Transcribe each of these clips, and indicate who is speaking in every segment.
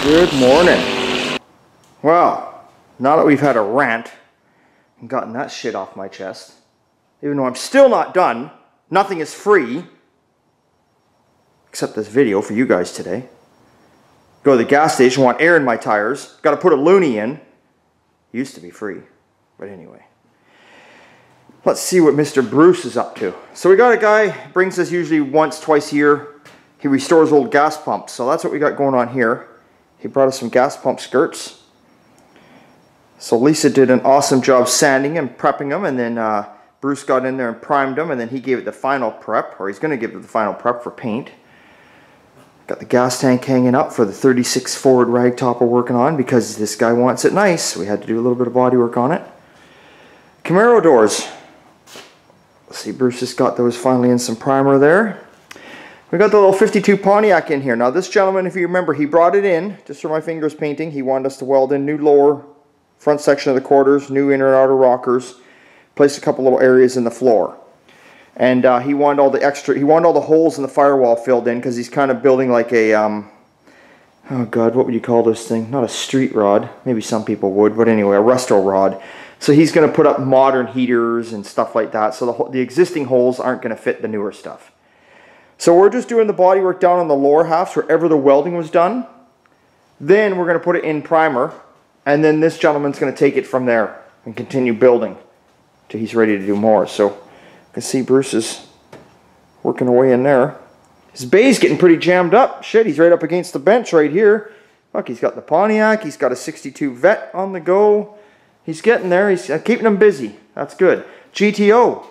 Speaker 1: Good morning. Well, now that we've had a rant and gotten that shit off my chest, even though I'm still not done, nothing is free, except this video for you guys today. Go to the gas station, want air in my tires, got to put a loonie in. Used to be free, but anyway. Let's see what Mr. Bruce is up to. So we got a guy, brings us usually once, twice a year. He restores old gas pumps, so that's what we got going on here. He brought us some gas pump skirts. So Lisa did an awesome job sanding and prepping them, and then Bruce got in there and primed them, and then he gave it the final prep, or he's going to give it the final prep for paint. Got the gas tank hanging up for the 36 Ford rag top we're working on because this guy wants it nice. We had to do a little bit of body work on it. Camaro doors. Let's see, Bruce just got those finally in some primer there. We got the little 52 Pontiac in here. Now this gentleman, if you remember, he brought it in just for my fingers painting. He wanted us to weld in new lower front section of the quarters, new inner and outer rockers, place a couple little areas in the floor. And he wanted all the holes in the firewall filled in because he's kind of building like a, oh god, what would you call this thing? Not a street rod, maybe some people would, but anyway, a resto rod. So he's going to put up modern heaters and stuff like that, so the existing holes aren't going to fit the newer stuff. So we're just doing the body work down on the lower halves wherever the welding was done. Then we're going to put it in primer, and then this gentleman's going to take it from there and continue building till he's ready to do more. So you can see Bruce is working away in there. His bay's getting pretty jammed up. Shit, he's right up against the bench right here. Look, he's got the Pontiac, he's got a 62 Vet on the go. He's getting there, he's keeping him busy. That's good. GTO.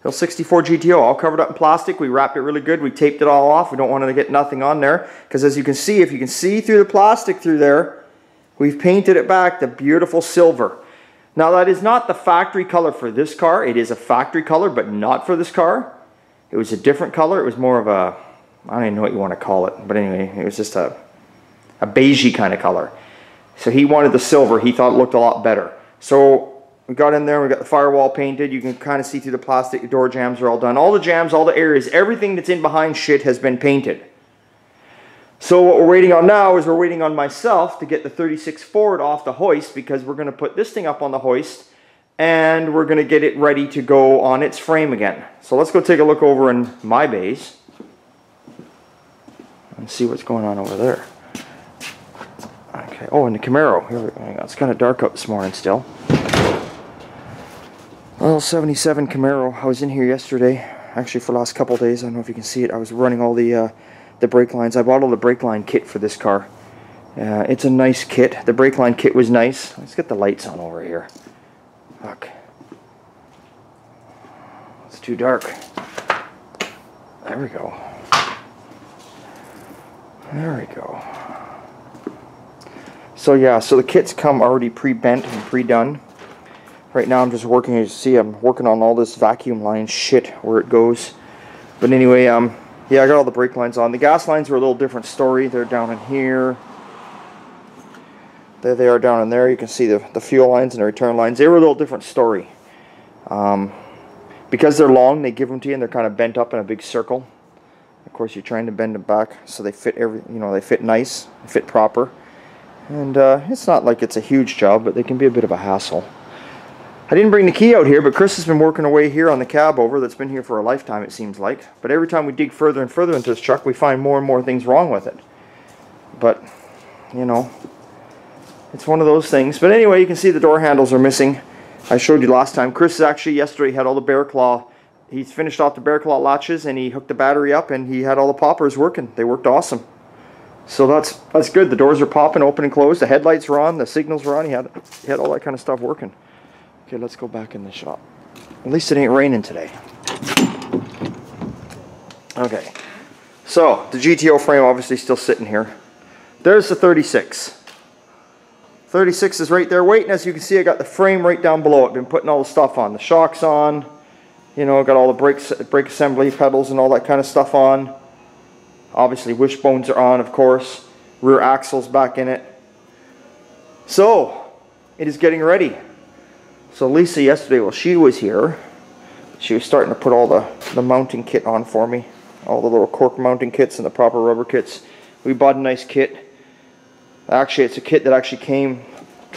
Speaker 1: Hill 64 GTO, all covered up in plastic. We wrapped it really good. We taped it all off. We don't want to get nothing on there. Because as you can see, if you can see through the plastic through there, we've painted it back the beautiful silver. Now that is not the factory color for this car. It is a factory color, but not for this car. It was a different color. It was more of a, I don't even know what you want to call it. But anyway, it was just a beigey kind of color. So he wanted the silver. He thought it looked a lot better. So we got in there, we got the firewall painted. You can kind of see through the plastic. The door jambs are all done. All the jambs, all the areas, everything that's in behind shit has been painted. So what we're waiting on now is we're waiting on myself to get the 36 Ford off the hoist because we're going to put this thing up on the hoist and we're going to get it ready to go on its frame again. So let's go take a look over in my bays and see what's going on over there. Okay. Oh, and the Camaro. Here we go. It's kind of dark out this morning still. Well, 77 Camaro. I was in here yesterday, actually for the last couple of days. I don't know if you can see it. I was running all the brake lines. I bought all the brake line kit for this car. It's a nice kit. The brake line kit was nice. Let's get the lights on over here. Fuck. It's too dark. There we go. There we go. So yeah, so the kits come already pre-bent and pre-done. Right now I'm just working, as you see, I'm working on all this vacuum line shit where it goes. But anyway, yeah, I got all the brake lines on. The gas lines were a little different story. They're down in here. There they are down in there. You can see the fuel lines and the return lines. They were a little different story. Because they're long, they give them to you and they're kind of bent up in a big circle. Of course, you're trying to bend them back so they fit they fit nice, they fit proper. And it's not like it's a huge job, but they can be a bit of a hassle. I didn't bring the key out here, but Chris has been working away here on the cab over that's been here for a lifetime, it seems like. But every time we dig further and further into this truck, we find more and more things wrong with it. But, you know, it's one of those things. But anyway, you can see the door handles are missing. I showed you last time. Chris actually yesterday had all the bear claw. He's finished off the bear claw latches and he hooked the battery up and he had all the poppers working. They worked awesome. So that's good. The doors are popping, open and closed. The headlights were on. The signals were on. He had all that kind of stuff working. Okay, let's go back in the shop. At least it ain't raining today. Okay, so the GTO frame obviously still sitting here. There's the 36. 36 is right there waiting. As you can see, I got the frame right down below it. Been putting all the stuff on. The shocks on. You know, got all the brake assembly pedals and all that kind of stuff on. Obviously, wishbones are on, of course. Rear axle's back in it. So, it is getting ready. So Lisa yesterday, while she was here, she was starting to put all the mounting kit on for me. All the little cork mounting kits and the proper rubber kits. We bought a nice kit. Actually, it's a kit that actually came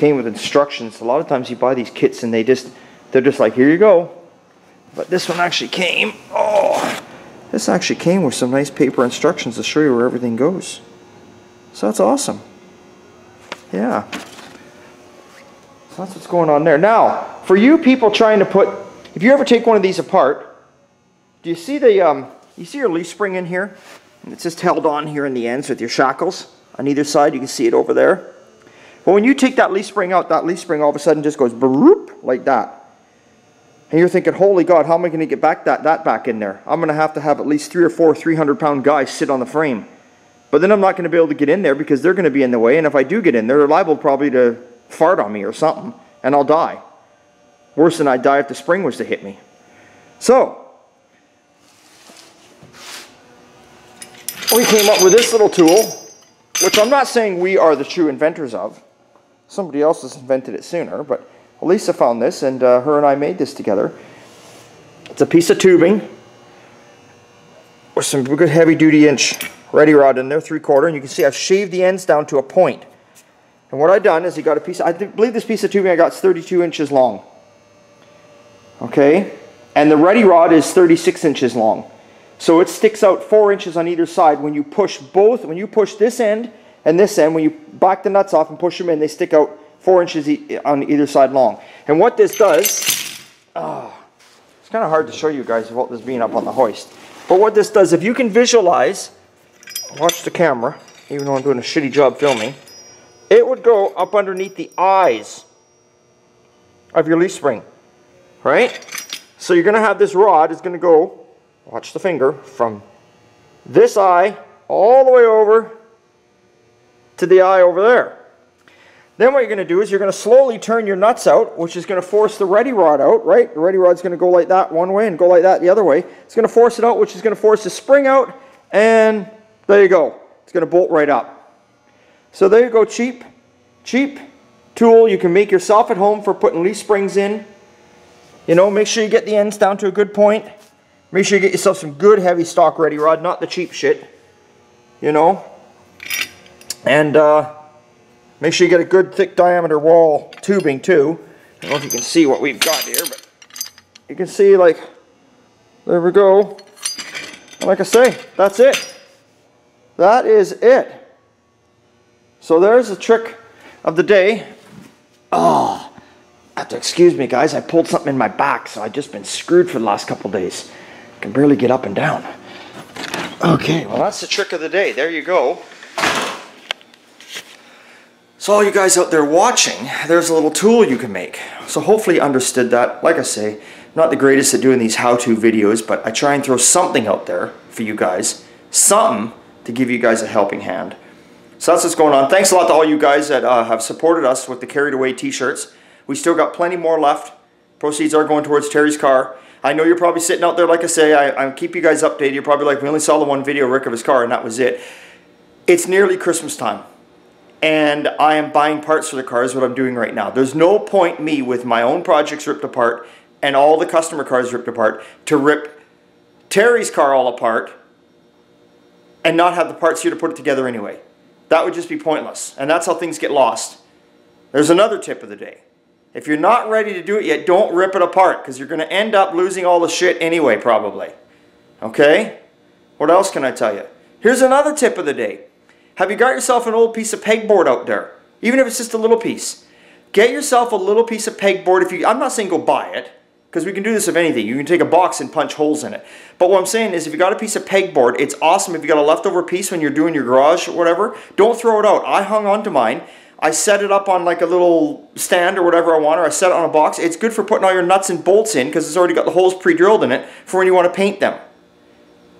Speaker 1: with instructions. A lot of times you buy these kits and they're just like, here you go. But this one actually came, this actually came with some nice paper instructions to show you where everything goes. So that's awesome. Yeah. So that's what's going on there. Now, for you people trying to put, if you ever take one of these apart, do you see the, you see your leaf spring in here? And it's just held on here in the ends with your shackles on either side. You can see it over there. But when you take that leaf spring out, that leaf spring all of a sudden just goes broop, like that. And you're thinking, holy God, how am I going to get back that back in there? I'm going to have at least 3 or 4 300-pound guys sit on the frame. But then I'm not going to be able to get in there because they're going to be in the way. And if I do get in there, they're liable probably to fart on me or something. And I'll die. Worse than I'd die if the spring was to hit me. So, we came up with this little tool, which I'm not saying we are the true inventors of. Somebody else has invented it sooner, but Elisa found this, and her and I made this together. It's a piece of tubing with some good heavy-duty inch ready rod in there, 3/4, and you can see I've shaved the ends down to a point. And what I've done is you got a piece, I believe this piece of tubing I got is 32 inches long. Okay? And the ready rod is 36 inches long. So it sticks out 4 inches on either side. When you push both, when you push this end and this end, when you back the nuts off and push them in, they stick out 4 inches on either side long. And what this does, it's kind of hard to show you guys without this being up on the hoist. But what this does, if you can visualize, watch the camera, even though I'm doing a shitty job filming, it would go up underneath the eyes of your leaf spring, right? So you're going to have this rod is going to go, watch the finger, from this eye all the way over to the eye over there. Then what you're going to do is you're going to slowly turn your nuts out, which is going to force the ready rod out, right? The ready rod's going to go like that one way and go like that the other way. It's going to force it out, which is going to force the spring out, and there you go. It's going to bolt right up. So there you go, cheap tool you can make yourself at home for putting leaf springs in. You know, make sure you get the ends down to a good point. Make sure you get yourself some good heavy stock ready rod, not the cheap shit. You know? And make sure you get a good thick diameter wall tubing too. I don't know if you can see what we've got here, but you can see, like, there we go. And like I say, that's it. That is it. So there's the trick of the day. Oh, have to excuse me, guys. I pulled something in my back, so I've just been screwed for the last couple days. I can barely get up and down. Okay, well, that's the trick of the day. There you go. So all you guys out there watching, there's a little tool you can make. So hopefully you understood that. Like I say, I'm not the greatest at doing these how-to videos, but I try and throw something out there for you guys. Something to give you guys a helping hand. So that's what's going on. Thanks a lot to all you guys that have supported us with the Carried Away t-shirts. We still got plenty more left. Proceeds are going towards Terry's car. I know you're probably sitting out there, like I say, I keep you guys updated. You're probably like, we only saw the one video, Rick, of his car, and that was it. It's nearly Christmas time. And I am buying parts for the cars, what I'm doing right now. There's no point me with my own projects ripped apart and all the customer cars ripped apart to rip Terry's car all apart and not have the parts here to put it together anyway. That would just be pointless. And that's how things get lost. There's another tip of the day. If you're not ready to do it yet, don't rip it apart, because you're going to end up losing all the shit anyway, probably. Okay? What else can I tell you? Here's another tip of the day. Have you got yourself an old piece of pegboard out there? Even if it's just a little piece. Get yourself a little piece of pegboard. I'm not saying go buy it, because we can do this of anything. You can take a box and punch holes in it. But what I'm saying is, if you got a piece of pegboard, it's awesome. If you got a leftover piece when you're doing your garage or whatever, don't throw it out. I hung on to mine. I set it up on like a little stand or whatever I want, or I set it on a box. It's good for putting all your nuts and bolts in, because it's already got the holes pre-drilled in it for when you want to paint them.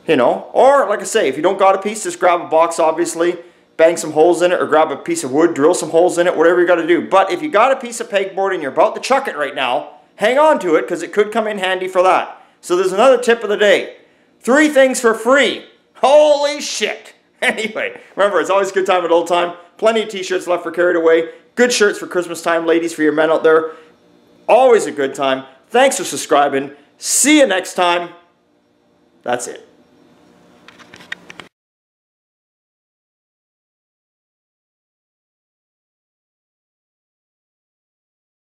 Speaker 1: You know? Or, like I say, if you don't got a piece, just grab a box, obviously, bang some holes in it, or grab a piece of wood, drill some holes in it, whatever you got to do. But if you got a piece of pegboard and you're about to chuck it right now, hang on to it, because it could come in handy for that. So there's another tip of the day. 3 things for free. Holy shit. Anyway, remember, it's always a good time at Old Time. Plenty of t-shirts left for Carried Away. Good shirts for Christmas time, ladies, for your men out there. Always a good time. Thanks for subscribing. See you next time. That's it.